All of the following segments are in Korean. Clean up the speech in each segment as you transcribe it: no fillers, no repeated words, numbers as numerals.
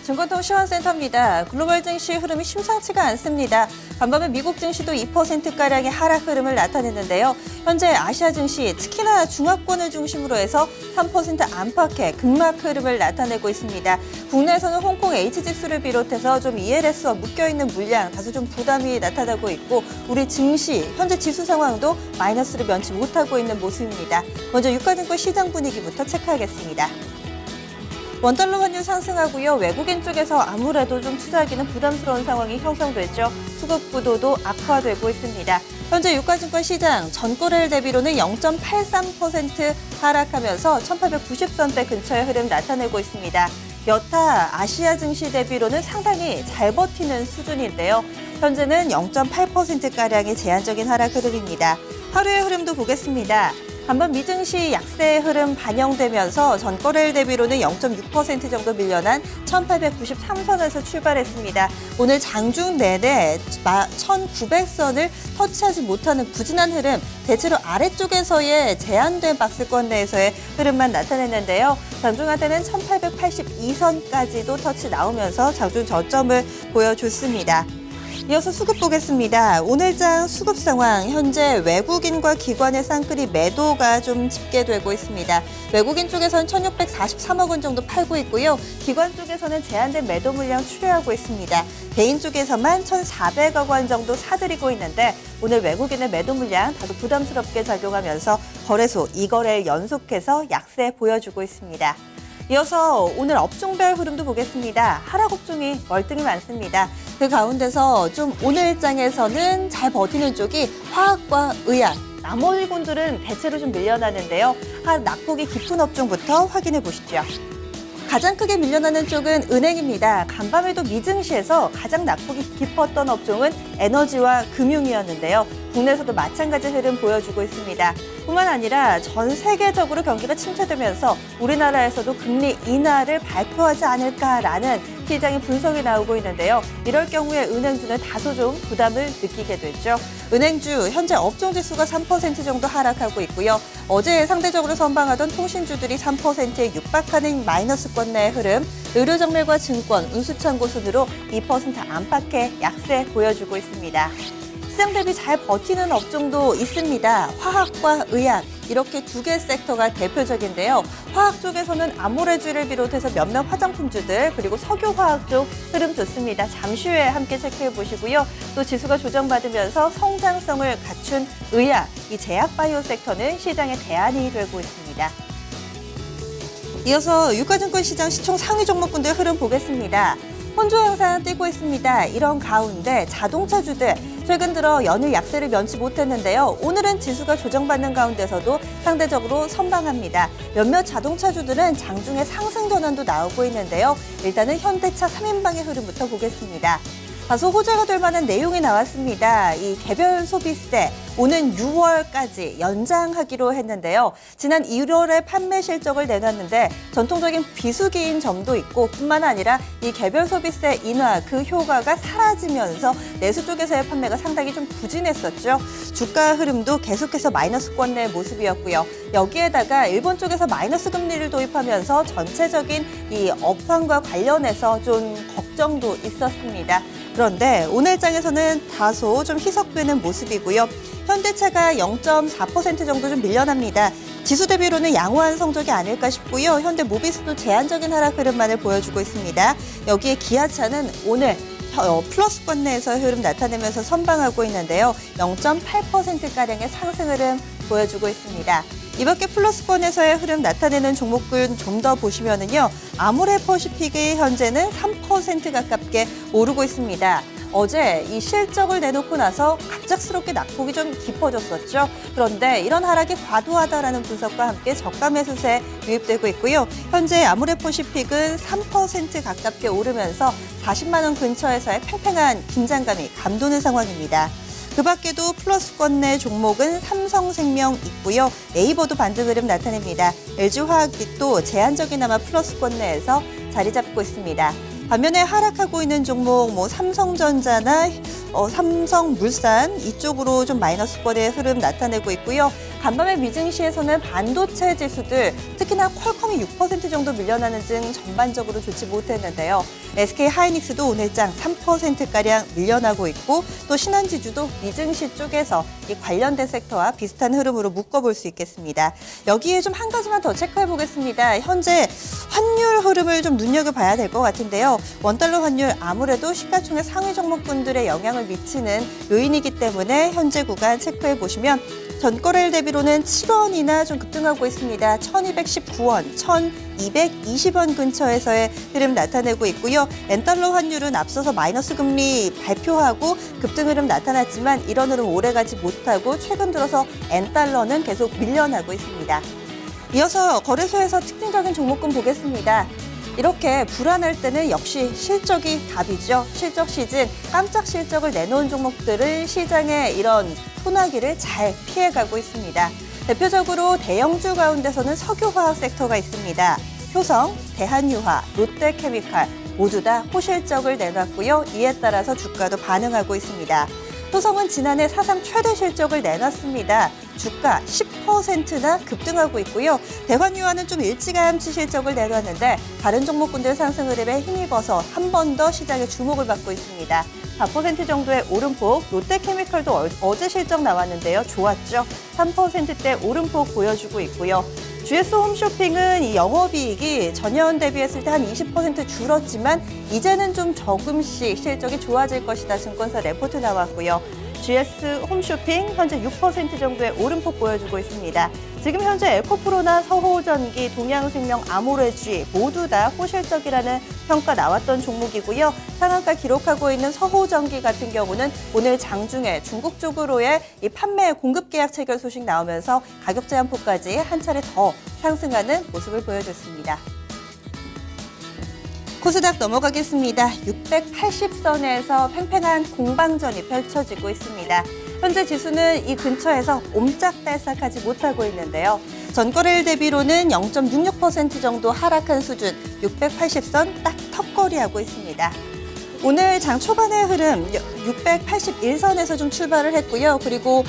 증권통 시황센터입니다. 글로벌 증시 흐름이 심상치가 않습니다. 간밤에 미국 증시도 2%가량의 하락 흐름을 나타냈는데요. 현재 아시아 증시, 특히나 중화권을 중심으로 해서 3% 안팎의 급락 흐름을 나타내고 있습니다. 국내에서는 홍콩 H지수를 비롯해서 좀 ELS와 묶여있는 물량, 다소 좀 부담이 나타나고 있고 우리 증시, 현재 지수 상황도 마이너스를 면치 못하고 있는 모습입니다. 먼저 유가증권 시장 분위기부터 체크하겠습니다. 원달러 환율 상승하고요. 외국인 쪽에서 아무래도 좀 투자하기는 부담스러운 상황이 형성됐죠. 수급 구도도 악화되고 있습니다. 현재 유가증권 시장 전거래일 대비로는 0.83% 하락하면서 1890선대 근처의 흐름 나타내고 있습니다. 여타 아시아 증시 대비로는 상당히 잘 버티는 수준인데요. 현재는 0.8%가량의 제한적인 하락 흐름입니다. 하루의 흐름도 보겠습니다. 한번 미증시 약세의 흐름 반영되면서 전거래일 대비로는 0.6% 정도 밀려난 1893선에서 출발했습니다. 오늘 장중 내내 1900선을 터치하지 못하는 부진한 흐름, 대체로 아래쪽에서의 제한된 박스권 내에서의 흐름만 나타냈는데요. 장중한테는 1882선까지도 터치 나오면서 장중 저점을 보여줬습니다. 이어서 수급 보겠습니다. 오늘장 수급 상황, 현재 외국인과 기관의 쌍끌이 매도가 좀 집계되고 있습니다. 외국인 쪽에서는 1643억 원 정도 팔고 있고요. 기관 쪽에서는 제한된 매도 물량 추려하고 있습니다. 개인 쪽에서만 1,400억 원 정도 사들이고 있는데 오늘 외국인의 매도 물량 다소 부담스럽게 작용하면서 거래소 2거래일 연속해서 약세 보여주고 있습니다. 이어서 오늘 업종별 흐름도 보겠습니다. 하락 업종이 월등히 많습니다. 그 가운데서 좀 오늘장에서는 잘 버티는 쪽이 화학과 의학, 나머지 군들은 대체로 좀 밀려나는데요. 한 낙폭이 깊은 업종부터 확인해 보시죠. 가장 크게 밀려나는 쪽은 은행입니다. 간밤에도 미증시에서 가장 낙폭이 깊었던 업종은 에너지와 금융이었는데요. 국내에서도 마찬가지 흐름 보여주고 있습니다. 뿐만 아니라 전 세계적으로 경기가 침체되면서 우리나라에서도 금리 인하를 발표하지 않을까라는 시장의 분석이 나오고 있는데요. 이럴 경우에 은행주는 다소 좀 부담을 느끼게 됐죠. 은행주 현재 업종지수가 3% 정도 하락하고 있고요. 어제 상대적으로 선방하던 통신주들이 3%에 육박하는 마이너스권 내의 흐름, 의료정밀과 증권, 운수창고 순으로 2% 안팎의 약세 보여주고 있습니다. 시장 대비 잘 버티는 업종도 있습니다. 화학과 의학, 이렇게 두 개 섹터가 대표적인데요. 화학 쪽에서는 아모레주를 비롯해서 몇몇 화장품주들, 그리고 석유화학 쪽 흐름 좋습니다. 잠시 후에 함께 체크해 보시고요. 또 지수가 조정받으면서 성장성을 갖춘 의학, 이 제약바이오 섹터는 시장의 대안이 되고 있습니다. 이어서 유가증권 시장 시총 상위 종목군들 흐름 보겠습니다. 혼조 양상 띄고 있습니다. 이런 가운데 자동차주들 최근 들어 연일 약세를 면치 못했는데요. 오늘은 지수가 조정받는 가운데서도 상대적으로 선방합니다. 몇몇 자동차주들은 장중에 상승 전환도 나오고 있는데요. 일단은 현대차 3인방의 흐름부터 보겠습니다. 다소 호재가 될 만한 내용이 나왔습니다. 이 개별 소비세 오는 6월까지 연장하기로 했는데요. 지난 1월에 판매 실적을 내놨는데 전통적인 비수기인 점도 있고 뿐만 아니라 이 개별 소비세 인하 그 효과가 사라지면서 내수 쪽에서의 판매가 상당히 좀 부진했었죠. 주가 흐름도 계속해서 마이너스권 내 모습이었고요. 여기에다가 일본 쪽에서 마이너스 금리를 도입하면서 전체적인 이 업황과 관련해서 좀 걱정도 있었습니다. 그런데 오늘장에서는 다소 좀 희석되는 모습이고요. 현대차가 0.4% 정도 좀 밀려납니다. 지수 대비로는 양호한 성적이 아닐까 싶고요. 현대 모비스도 제한적인 하락 흐름만을 보여주고 있습니다. 여기에 기아차는 오늘 플러스권 내에서 흐름 나타내면서 선방하고 있는데요. 0.8%가량의 상승 흐름 보여주고 있습니다. 이밖에 플러스권에서의 흐름 나타내는 종목군 좀 더 보시면은요. 아모레퍼시픽이 현재는 3% 가깝게 오르고 있습니다. 어제 이 실적을 내놓고 나서 갑작스럽게 낙폭이 좀 깊어졌었죠. 그런데 이런 하락이 과도하다라는 분석과 함께 저가 매수세 유입되고 있고요. 현재 아모레퍼시픽은 3% 가깝게 오르면서 40만 원 근처에서의 팽팽한 긴장감이 감도는 상황입니다. 그 밖에도 플러스권 내 종목은 삼성생명 있고요. 네이버도 반등 흐름 나타냅니다. LG화학빛도 제한적이나마 플러스권 내에서 자리 잡고 있습니다. 반면에 하락하고 있는 종목 삼성전자나 삼성물산 이쪽으로 좀 마이너스권의 흐름 나타내고 있고요. 간밤에 미증시에서는 반도체 지수들, 특히나 퀄컴이 6% 정도 밀려나는 등 전반적으로 좋지 못했는데요. SK하이닉스도 오늘장 3%가량 밀려나고 있고 또 신한지주도 미증시 쪽에서 이 관련된 섹터와 비슷한 흐름으로 묶어볼 수 있겠습니다. 여기에 좀 한 가지만 더 체크해 보겠습니다. 현재 환율 흐름을 좀 눈여겨봐야 될 것 같은데요. 원달러 환율 아무래도 시가총액 상위 종목군들의 영향을 미치는 요인이기 때문에 현재 구간 체크해 보시면 전거래일 대비로는 7원이나 좀 급등하고 있습니다. 1219원, 1220원 근처에서의 흐름 나타내고 있고요. 엔달러 환율은 앞서서 마이너스 금리 발표하고 급등 흐름 나타났지만 이런 흐름 오래가지 못하고 최근 들어서 엔달러는 계속 밀려나고 있습니다. 이어서 거래소에서 특징적인 종목군 보겠습니다. 이렇게 불안할 때는 역시 실적이 답이죠. 실적 시즌 깜짝 실적을 내놓은 종목들을 시장의 이런 소나기를 잘 피해가고 있습니다. 대표적으로 대형주 가운데서는 석유화학 섹터가 있습니다. 효성, 대한유화, 롯데케미칼 모두 다 호실적을 내놨고요. 이에 따라서 주가도 반응하고 있습니다. 효성은 지난해 사상 최대 실적을 내놨습니다. 주가 10%나 급등하고 있고요. 대한유화는 좀 일찌감치 실적을 내놨는데 다른 종목군들 상승 흐름에 힘입어서 한 번 더 시장의 주목을 받고 있습니다. 4% 정도의 오름폭, 롯데케미칼도 어제 실적 나왔는데요. 좋았죠. 3%대 오름폭 보여주고 있고요. GS 홈쇼핑은 이 영업이익이 전년 대비했을 때 한 20% 줄었지만 이제는 좀 조금씩 실적이 좋아질 것이다. 증권사 레포트 나왔고요. GS 홈쇼핑 현재 6% 정도의 오름폭 보여주고 있습니다. 지금 현재 에코프로나 서호전기, 동양생명, 아모레쥐 모두 다 호실적이라는 평가 나왔던 종목이고요. 상한가 기록하고 있는 서호전기 같은 경우는 오늘 장중에 중국 쪽으로의 이 판매 공급 계약 체결 소식 나오면서 가격 제한폭까지 한 차례 더 상승하는 모습을 보여줬습니다. 코스닥 넘어가겠습니다. 680선에서 팽팽한 공방전이 펼쳐지고 있습니다. 현재 지수는 이 근처에서 옴짝달싹하지 못하고 있는데요. 전거래일 대비로는 0.66% 정도 하락한 수준 680선 딱 턱걸이하고 있습니다. 오늘 장 초반의 흐름 681선에서 좀 출발을 했고요. 그리고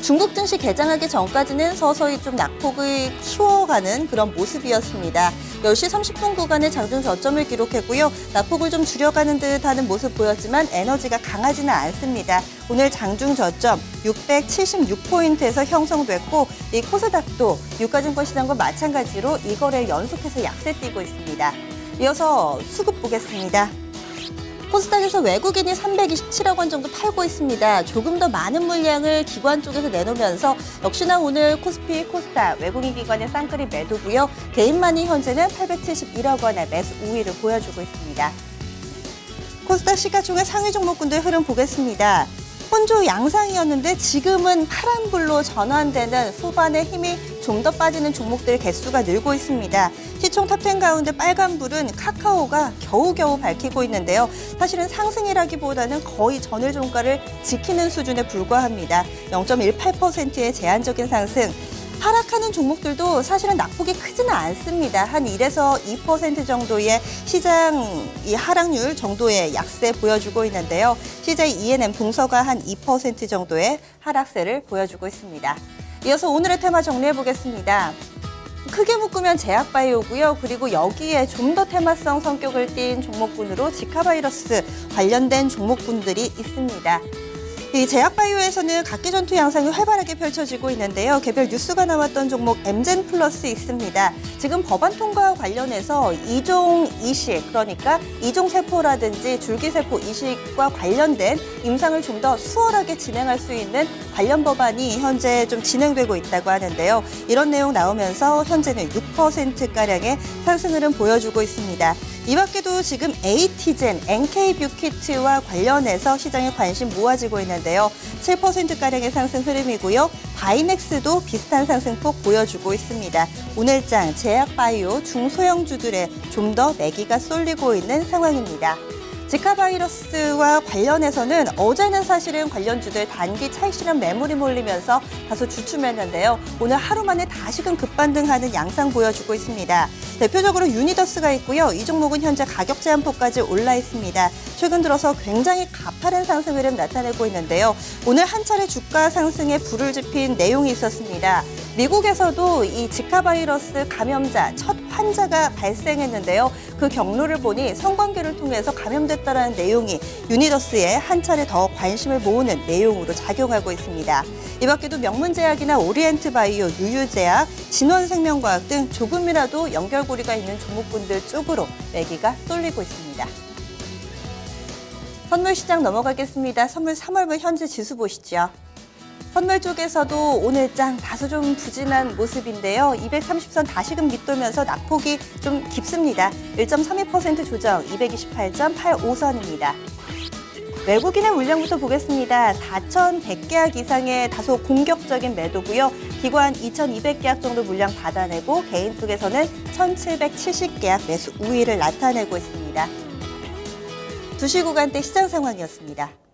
중국 증시 개장하기 전까지는 서서히 좀 낙폭을 키워가는 그런 모습이었습니다. 10시 30분 구간에 장중 저점을 기록했고요. 낙폭을 좀 줄여가는 듯하는 모습 보였지만 에너지가 강하지는 않습니다. 오늘 장중 저점 676포인트에서 형성됐고 이 코스닥도 유가증권 시장과 마찬가지로 이 거래일 연속해서 약세 띄고 있습니다. 이어서 수급 보겠습니다. 코스닥에서 외국인이 327억 원 정도 팔고 있습니다. 조금 더 많은 물량을 기관 쪽에서 내놓으면서 역시나 오늘 코스피, 코스닥 외국인 기관의 쌍끌이 매도고요. 개인만이 현재는 871억 원의 매수 우위를 보여주고 있습니다. 코스닥 시가총액 상위 종목군들 흐름 보겠습니다. 혼조 양상이었는데 지금은 파란불로 전환되는 후반에 힘이 좀 더 빠지는 종목들 개수가 늘고 있습니다. 시총 탑10 가운데 빨간불은 카카오가 겨우겨우 밝히고 있는데요. 사실은 상승이라기보다는 거의 전일 종가를 지키는 수준에 불과합니다. 0.18%의 제한적인 상승. 하락하는 종목들도 사실은 낙폭이 크지는 않습니다. 한 1에서 2% 정도의 시장 이 하락률 정도의 약세 보여주고 있는데요. CJ ENM 동서가 한 2% 정도의 하락세를 보여주고 있습니다. 이어서 오늘의 테마 정리해 보겠습니다. 크게 묶으면 제약바이오고요. 그리고 여기에 좀 더 테마성 성격을 띈 종목군으로 지카바이러스 관련된 종목군들이 있습니다. 이 제약바이오에서는 각기 전투 양상이 활발하게 펼쳐지고 있는데요. 개별 뉴스가 나왔던 종목 엠젠 플러스 있습니다. 지금 법안 통과와 관련해서 이종 이식, 그러니까 이종세포라든지 줄기세포 이식과 관련된 임상을 좀 더 수월하게 진행할 수 있는 관련 법안이 현재 좀 진행되고 있다고 하는데요. 이런 내용 나오면서 현재는 6%가량의 상승 흐름 보여주고 있습니다. 이 밖에도 지금 에이티젠, NK뷰키트와 관련해서 시장에 관심 모아지고 있는데요. 7%가량의 상승 흐름이고요. 바이넥스도 비슷한 상승폭 보여주고 있습니다. 오늘장 제약바이오 중소형주들의 좀 더 매기가 쏠리고 있는 상황입니다. 지카 바이러스와 관련해서는 어제는 사실은 관련주들 단기 차익 실현 매물이 몰리면서 다소 주춤했는데요. 오늘 하루 만에 다시금 급반등하는 양상 보여주고 있습니다. 대표적으로 유니더스가 있고요. 이 종목은 현재 가격 제한폭까지 올라 있습니다. 최근 들어서 굉장히 가파른 상승 흐름 나타내고 있는데요. 오늘 한 차례 주가 상승에 불을 지핀 내용이 있었습니다. 미국에서도 이 지카 바이러스 감염자 첫 환자가 발생했는데요. 그 경로를 보니 성관계를 통해서 감염됐다는 내용이 유니더스에 한 차례 더 관심을 모으는 내용으로 작용하고 있습니다. 이 밖에도 명문제약이나 오리엔트 바이오, 유유제약, 진원생명과학 등 조금이라도 연결고리가 있는 종목군들 쪽으로 매기가 쏠리고 있습니다. 선물 시장 넘어가겠습니다. 선물 3월분 현재 지수 보시죠. 선물 쪽에서도 오늘 장 다소 좀 부진한 모습인데요. 230선 다시금 밑돌면서 낙폭이 좀 깊습니다. 1.32% 조정, 228.85선입니다. 외국인의 물량부터 보겠습니다. 4,100계약 이상의 다소 공격적인 매도고요. 기관 2,200계약 정도 물량 받아내고 개인 쪽에서는 1,770계약 매수 우위를 나타내고 있습니다. 2시 구간대 시장 상황이었습니다.